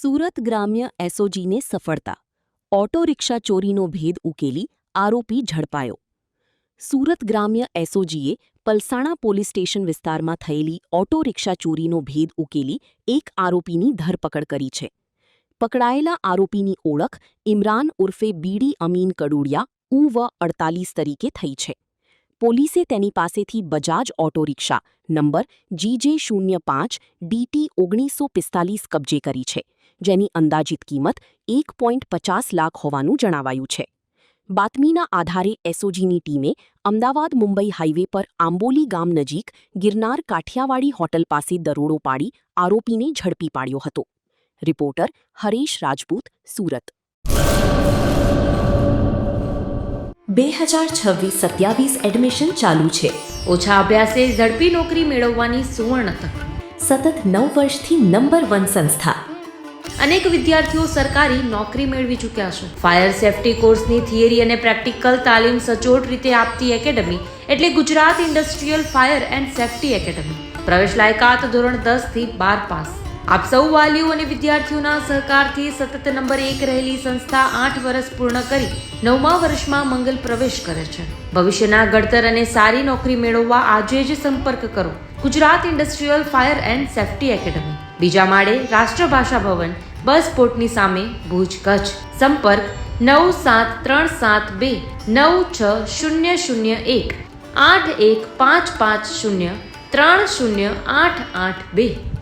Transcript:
સુરત ગ્રામ્ય એસઓજીને સફળતા. Auto rickshaw ચોરીનો ભેદ ઉકેલી આરોપી ઝડપાયો. સુરત ગ્રામ્ય એસઓજીએ પલસાણા પોલીસ સ્ટેશન વિસ્તારમાં થયેલી ઓટો રિક્ષા ચોરીનો ભેદ ઉકેલી એક આરોપીની ધરપકડ કરી છે. પકડાયેલા આરોપીની ઓળખ ઇમરાન ઉર્ફે બીડી અમીન કડુડિયા ઉ.વ.48 તરીકે થઈ છે. પોલીસે તેની પાસેથી Bajaj auto rickshaw number GJ05 DT 1945 કબજે કરી છે, જેની અંદાજિત કિંમત 1.50 લાખ હોવાનું જણાવાયું છે. બાતમીના આધારે એસઓજીની ટીમે અમદાવાદ મુંબઈ હાઈવે પર આંબોલી ગામ નજીક ગિરનાર કાઠિયાવાડી હોટલ પાસે દરોડો પાડી આરોપીને ઝડપી પાડ્યો હતો. રિપોર્ટર હરેશ રાજપૂત, સુરત. 2026-27 એડમિશન ચાલુ છે. ઓછા અભ્યાસે ઝડપી નોકરી મેળવવાની સુવર્ણ તક. સતત 9 વર્ષથી નંબર 1 સંસ્થા. અનેક વિદ્યાર્થીઓ સરકારી નોકરી મેળવી ચૂક્યા છે. ફાયર સેફટી કોર્સની થિયરી અને પ્રેક્ટિકલ તાલીમ સચોટ રીતે આપતી એકેડમી એટલે Gujarat industrial fire and safety academy. પ્રવેશ લાયકાત ધોરણ 10 થી 12 પાસ. આપ સૌ વાલીઓ અને વિદ્યાર્થીઓના સહકારથી સતત નંબર 1 રહેલી સંસ્થા 8 વર્ષ પૂર્ણ કરી 9મા વર્ષમાં મંગલ પ્રવેશ કરે છે. ભવિષ્યના ઘડતર અને સારી નોકરી મેળવવા આજે જ સંપર્ક કરો. Gujarat industrial fire and safety academy, બીજા માળે રાષ્ટ્રભાષા ભવન, બસ પોર્ટની સામે, ભુજ, કચ્છ. સંપર્ક 9737296001 8155030882.